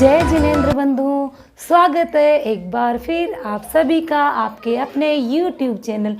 जय जिनेंद्र बंधु, स्वागत है एक बार फिर आप सभी का आपके अपने YouTube चैनल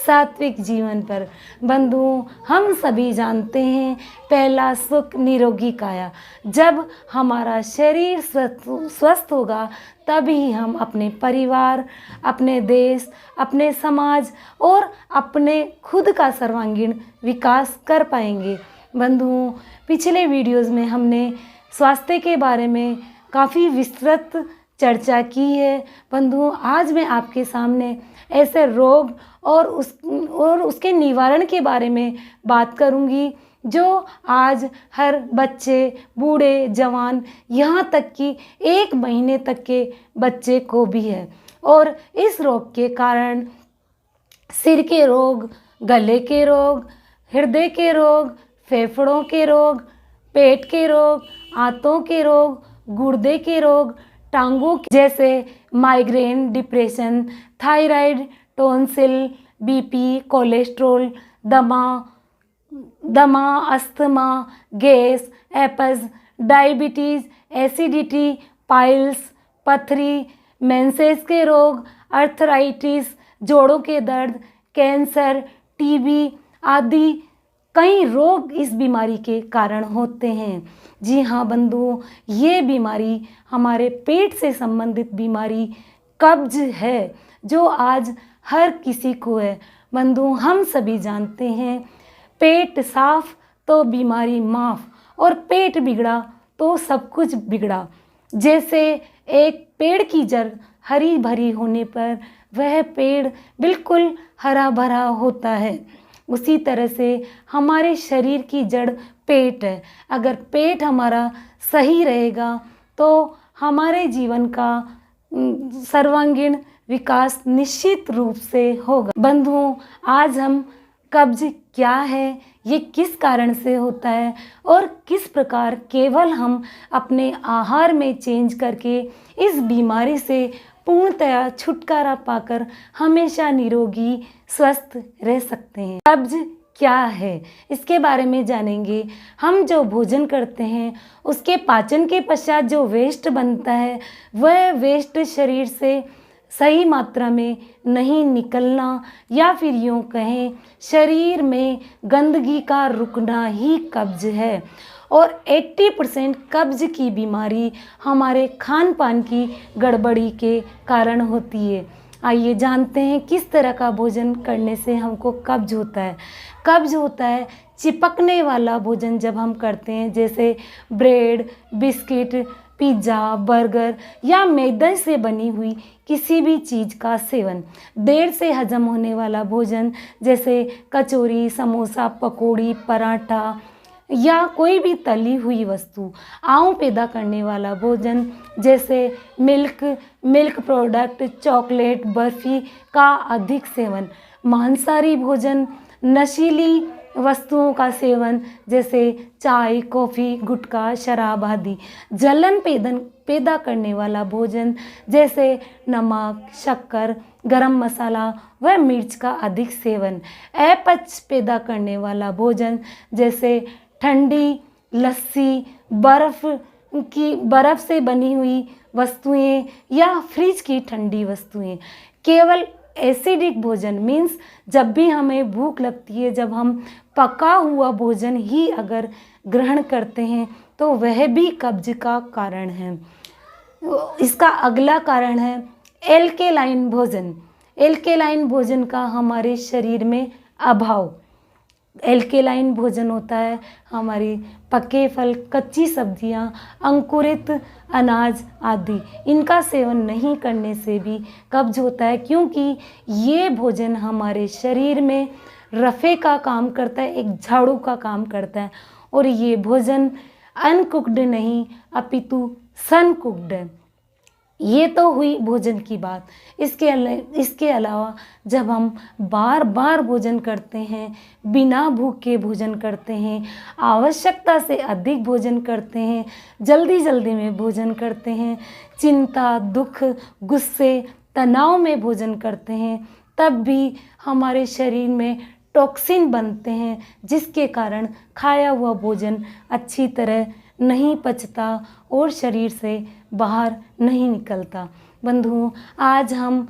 सात्विक जीवन पर। बंधु, हम सभी जानते हैं पहला सुख निरोगी काया। जब हमारा शरीर स्वस्थ होगा तभी हम अपने परिवार, अपने देश, अपने समाज और अपने खुद का सर्वांगीण विकास कर पाएंगे। बंधुओं, पिछले वीडियोस में हमने स्वास्थ्य के बारे में काफ़ी विस्तृत चर्चा की है। बंधुओं, आज मैं आपके सामने ऐसे रोग और उसके निवारण के बारे में बात करूंगी जो आज हर बच्चे, बूढ़े, जवान, यहाँ तक कि 1 महीने तक के बच्चे को भी है। और इस रोग के कारण सिर के रोग, गले के रोग, हृदय के रोग, फेफड़ों के रोग, पेट के रोग, आंतों के रोग, गुर्दे के रोग, टांगों जैसे migraine, depression, thyroid, tonsil, BP, cholesterol, दमा, अस्थमा, गैस, एपस, डायबिटीज़, एसिडिटी, पाइल्स, पथरी, मेंसेस के रोग, अर्थराइटिस, जोड़ों के दर्द, कैंसर, टीबी आदि कई रोग इस बीमारी के कारण होते हैं। जी हाँ बंधुओं, ये बीमारी हमारे पेट से संबंधित बीमारी कब्ज है जो आज हर किसी को है। बंधुओं, हम सभी जानते हैं पेट साफ तो बीमारी माफ, और पेट बिगड़ा तो सब कुछ बिगड़ा। जैसे एक पेड़ की जड़ हरी भरी होने पर वह पेड़ बिल्कुल हरा भरा होता है, उसी तरह से हमारे शरीर की जड़ पेट है। अगर पेट हमारा सही रहेगा तो हमारे जीवन का सर्वांगीण विकास निश्चित रूप से होगा। बंधुओं, आज हम कब्ज क्या है, ये किस कारण से होता है और किस प्रकार केवल हम अपने आहार में चेंज करके इस बीमारी से पूर्णतया छुटकारा पाकर हमेशा निरोगी स्वस्थ रह सकते हैं। कब्ज क्या है, इसके बारे में जानेंगे। हम जो भोजन करते हैं उसके पाचन के पश्चात जो वेस्ट बनता है वह वेस्ट शरीर से सही मात्रा में नहीं निकलना, या फिर यूँ कहें शरीर में गंदगी का रुकना ही कब्ज है। और 80% कब्ज की बीमारी हमारे खान पान की गड़बड़ी के कारण होती है। आइए जानते हैं किस तरह का भोजन करने से हमको कब्ज होता है। कब्ज होता है चिपकने वाला भोजन जब हम करते हैं, जैसे ब्रेड, बिस्किट, पिज़्ज़ा, बर्गर या मैदे से बनी हुई किसी भी चीज़ का सेवन। देर से हजम होने वाला भोजन जैसे कचौरी, समोसा, पकौड़ी, पराठा या कोई भी तली हुई वस्तु। आंव पैदा करने वाला भोजन जैसे मिल्क प्रोडक्ट, चॉकलेट, बर्फ़ी का अधिक सेवन। मांसाहारी भोजन, नशीली वस्तुओं का सेवन जैसे चाय, कॉफ़ी, गुटखा, शराब आदि। जलन पैदा करने वाला भोजन जैसे नमक, शक्कर, गरम मसाला व मिर्च का अधिक सेवन। अपच पैदा करने वाला भोजन जैसे ठंडी लस्सी, बर्फ़ से बनी हुई वस्तुएं या फ्रिज की ठंडी वस्तुएं। केवल एसिडिक भोजन मीन्स जब भी हमें भूख लगती है, जब हम पका हुआ भोजन ही अगर ग्रहण करते हैं तो वह भी कब्ज का कारण है। इसका अगला कारण है एल्केलाइन भोजन। एल्केलाइन भोजन का हमारे शरीर में अभाव। एल्केलाइन भोजन होता है हमारी पके फल, कच्ची सब्जियां, अंकुरित अनाज आदि। इनका सेवन नहीं करने से भी कब्ज होता है, क्योंकि ये भोजन हमारे शरीर में रफ़े का काम करता है, एक झाड़ू का काम करता है। और ये भोजन अनकुक्ड नहीं अपितु सन कुक्ड है। ये तो हुई भोजन की बात। इसके अलावा जब हम बार बार भोजन करते हैं, बिना भूख के भोजन करते हैं, आवश्यकता से अधिक भोजन करते हैं, जल्दी में भोजन करते हैं, चिंता, दुख, गुस्से, तनाव में भोजन करते हैं, तब भी हमारे शरीर में टॉक्सिन बनते हैं, जिसके कारण खाया हुआ भोजन अच्छी तरह नहीं पचता और शरीर से बाहर नहीं निकलता। बंधुओं, आज हम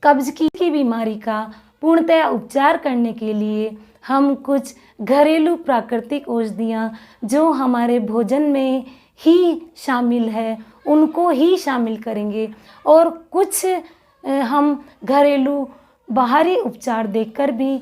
कब्ज की बीमारी का पूर्णतया उपचार करने के लिए हम कुछ घरेलू प्राकृतिक औषधियाँ जो हमारे भोजन में ही शामिल है उनको ही शामिल करेंगे और कुछ हम घरेलू बाहरी उपचार देकर भी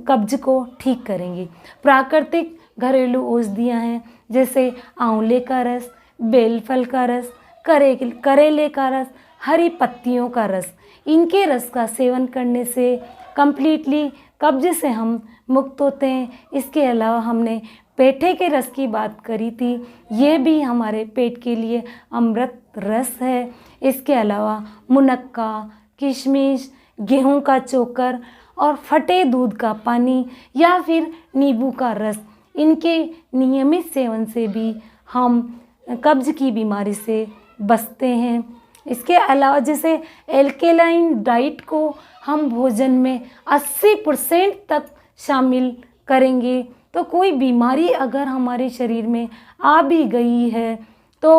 कब्ज को ठीक करेंगे। प्राकृतिक घरेलू औषधियाँ हैं जैसे आंवले का रस, बेलफल का रस, करेले का रस, हरी पत्तियों का रस। इनके रस का सेवन करने से कंप्लीटली कब्ज से हम मुक्त होते हैं। इसके अलावा हमने पेठे के रस की बात करी थी, ये भी हमारे पेट के लिए अमृत रस है। इसके अलावा मुनक्का, किशमिश, गेहूं का चोकर और फटे दूध का पानी या फिर नींबू का रस, इनके नियमित सेवन से भी हम कब्ज की बीमारी से बचते हैं। इसके अलावा जैसे एल्केलाइन डाइट को हम भोजन में 80% तक शामिल करेंगे तो कोई बीमारी अगर हमारे शरीर में आ भी गई है तो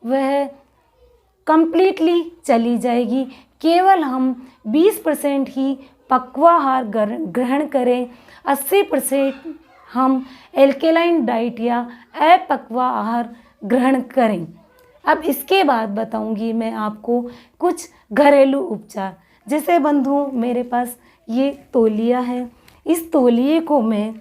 वह कंप्लीटली चली जाएगी। केवल हम 20% ही पक्वाहार ग्रहण करें, 80% हम एल्केलाइन डाइट या अपक्वा आहार ग्रहण करें। अब इसके बाद बताऊंगी मैं आपको कुछ घरेलू उपचार। जैसे बंधुओं, मेरे पास ये तौलिया है, इस तौलिए को मैं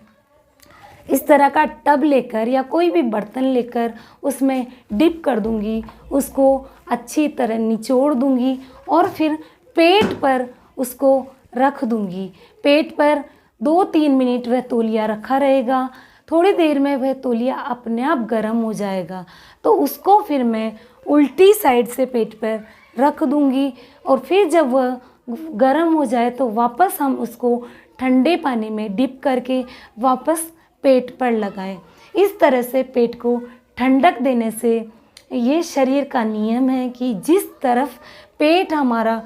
इस तरह का टब लेकर या कोई भी बर्तन लेकर उसमें डिप कर दूंगी, उसको अच्छी तरह निचोड़ दूंगी और फिर पेट पर उसको रख दूंगी। पेट पर 2-3 मिनट वह तौलिया रखा रहेगा। थोड़ी देर में वह तौलिया अपने आप गर्म हो जाएगा तो उसको फिर मैं उल्टी साइड से पेट पर रख दूंगी और फिर जब वह गर्म हो जाए तो वापस हम उसको ठंडे पानी में डिप करके वापस पेट पर लगाएं। इस तरह से पेट को ठंडक देने से ये शरीर का नियम है कि जिस तरफ पेट हमारा,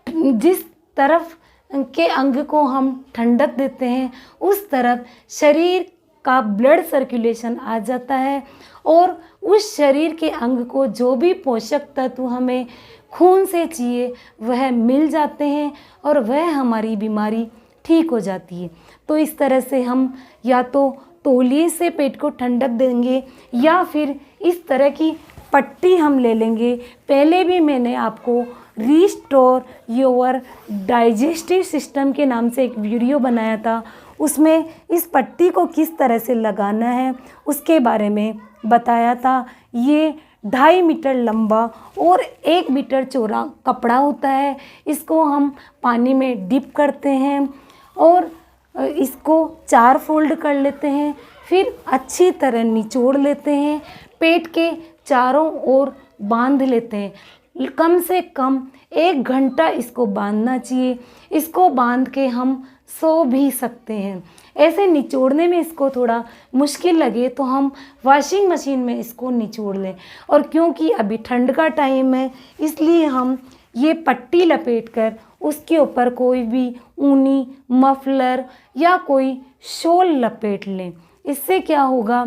जिस तरफ के अंग को हम ठंडक देते हैं उस तरफ शरीर का ब्लड सर्कुलेशन आ जाता है और उस शरीर के अंग को जो भी पोषक तत्व हमें खून से चाहिए वह मिल जाते हैं और वह हमारी बीमारी ठीक हो जाती है। तो इस तरह से हम या तो तौलिए से पेट को ठंडक देंगे या फिर इस तरह की पट्टी हम ले लेंगे। पहले भी मैंने आपको रिस्टोर योर डाइजेस्टिव सिस्टम के नाम से एक वीडियो बनाया था, उसमें इस पट्टी को किस तरह से लगाना है उसके बारे में बताया था। ये 2.5 मीटर लंबा और 1 मीटर चौड़ा कपड़ा होता है। इसको हम पानी में डिप करते हैं और इसको 4 फोल्ड कर लेते हैं, फिर अच्छी तरह निचोड़ लेते हैं, पेट के चारों ओर बांध लेते हैं। कम से कम 1 घंटा इसको बांधना चाहिए। इसको बांध के हम सो भी सकते हैं। ऐसे निचोड़ने में इसको थोड़ा मुश्किल लगे तो हम वॉशिंग मशीन में इसको निचोड़ लें। और क्योंकि अभी ठंड का टाइम है इसलिए हम ये पट्टी लपेट कर उसके ऊपर कोई भी ऊनी मफलर या कोई शॉल लपेट लें। इससे क्या होगा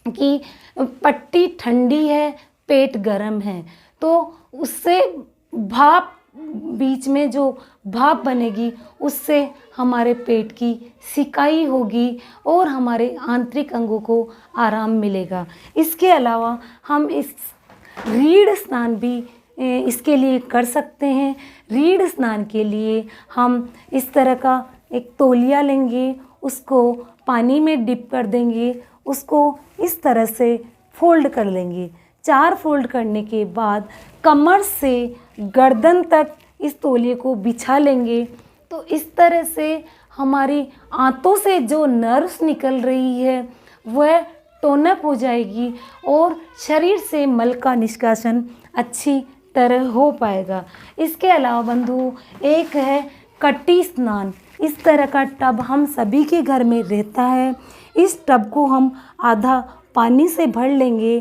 कि पट्टी ठंडी है, पेट गर्म है, तो उससे भाप, बीच में जो भाप बनेगी उससे हमारे पेट की सिकाई होगी और हमारे आंतरिक अंगों को आराम मिलेगा। इसके अलावा हम इस रीढ़ स्नान भी इसके लिए कर सकते हैं। रीढ़ स्नान के लिए हम इस तरह का एक तौलिया लेंगे, उसको पानी में डिप कर देंगे, उसको इस तरह से फोल्ड कर लेंगे। 4 फोल्ड करने के बाद कमर से गर्दन तक इस तौलिए को बिछा लेंगे। तो इस तरह से हमारी आंतों से जो नर्व्स निकल रही है वह टोनअप हो जाएगी और शरीर से मल का निष्कासन अच्छी तरह हो पाएगा। इसके अलावा बंधु एक है कटी स्नान। इस तरह का टब हम सभी के घर में रहता है। इस टब को हम आधा पानी से भर लेंगे,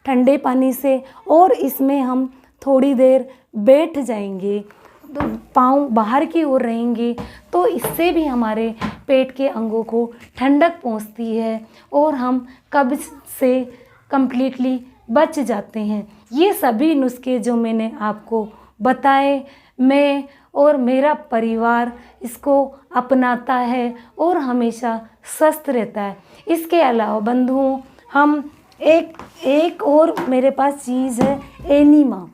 ठंडे पानी से, और इसमें हम थोड़ी देर बैठ जाएंगे, तो पाँव बाहर की ओर रहेंगे, तो इससे भी हमारे पेट के अंगों को ठंडक पहुंचती है और हम कम्प्लीटली बच जाते हैं। ये सभी नुस्खे जो मैंने आपको बताए, मैं और मेरा परिवार इसको अपनाता है और हमेशा स्वस्थ रहता है। इसके अलावा बंधुओं, हम एक और मेरे पास चीज़ है, एनीमा।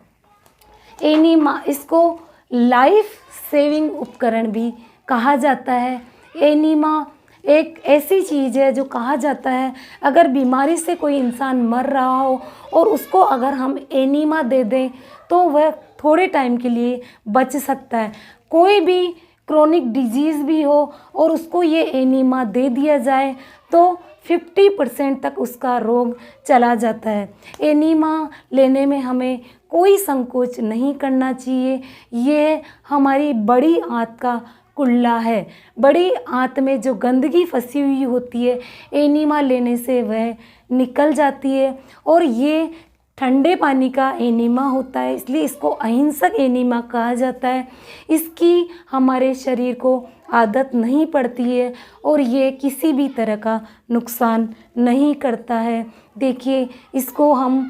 एनीमा, इसको लाइफ सेविंग उपकरण भी कहा जाता है। एनीमा एक ऐसी चीज़ है जो कहा जाता है, अगर बीमारी से कोई इंसान मर रहा हो और उसको अगर हम एनीमा दे दें तो वह थोड़े टाइम के लिए बच सकता है। कोई भी क्रोनिक डिजीज़ भी हो और उसको ये एनीमा दे दिया जाए तो 50% तक उसका रोग चला जाता है। एनीमा लेने में हमें कोई संकोच नहीं करना चाहिए। ये हमारी बड़ी आंत का कुल्ला है। बड़ी आंत में जो गंदगी फंसी हुई होती है, एनीमा लेने से वह निकल जाती है। और ये ठंडे पानी का एनीमा होता है, इसलिए इसको अहिंसक एनीमा कहा जाता है। इसकी हमारे शरीर को आदत नहीं पड़ती है और ये किसी भी तरह का नुकसान नहीं करता है। देखिए, इसको हम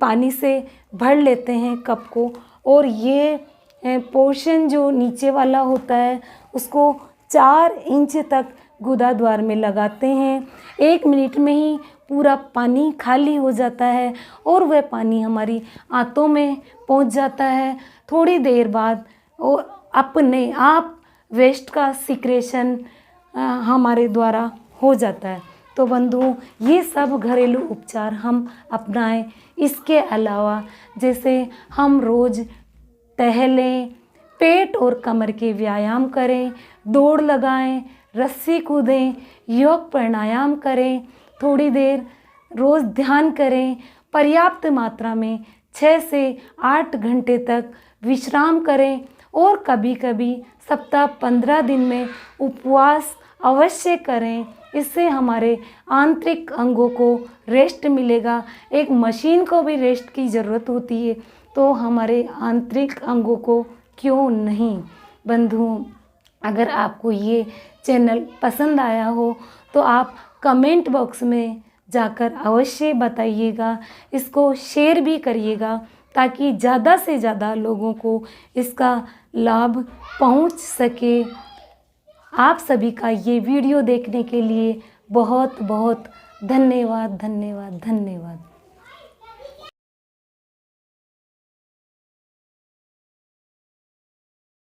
पानी से भर लेते हैं कप को, और ये पोर्शन जो नीचे वाला होता है उसको 4 इंच तक गुदाद्वार में लगाते हैं। 1 मिनट में ही पूरा पानी खाली हो जाता है और वह पानी हमारी आंतों में पहुंच जाता है। थोड़ी देर बाद वो अपने आप वेस्ट का सिक्रेशन हमारे द्वारा हो जाता है। तो बंधुओं, ये सब घरेलू उपचार हम अपनाएं। इसके अलावा जैसे हम रोज़ टहलें, पेट और कमर के व्यायाम करें, दौड़ लगाएं, रस्सी कूदें, योग प्राणायाम करें, थोड़ी देर रोज़ ध्यान करें, पर्याप्त मात्रा में 6 से 8 घंटे तक विश्राम करें और कभी कभी सप्ताह 15 दिन में उपवास अवश्य करें। इससे हमारे आंतरिक अंगों को रेस्ट मिलेगा। एक मशीन को भी रेस्ट की ज़रूरत होती है, तो हमारे आंतरिक अंगों को क्यों नहीं। बंधुओं, अगर आपको ये चैनल पसंद आया हो तो आप कमेंट बॉक्स में जाकर अवश्य बताइएगा, इसको शेयर भी करिएगा ताकि ज़्यादा से ज़्यादा लोगों को इसका लाभ पहुंच सके। आप सभी का ये वीडियो देखने के लिए बहुत बहुत धन्यवाद, धन्यवाद, धन्यवाद।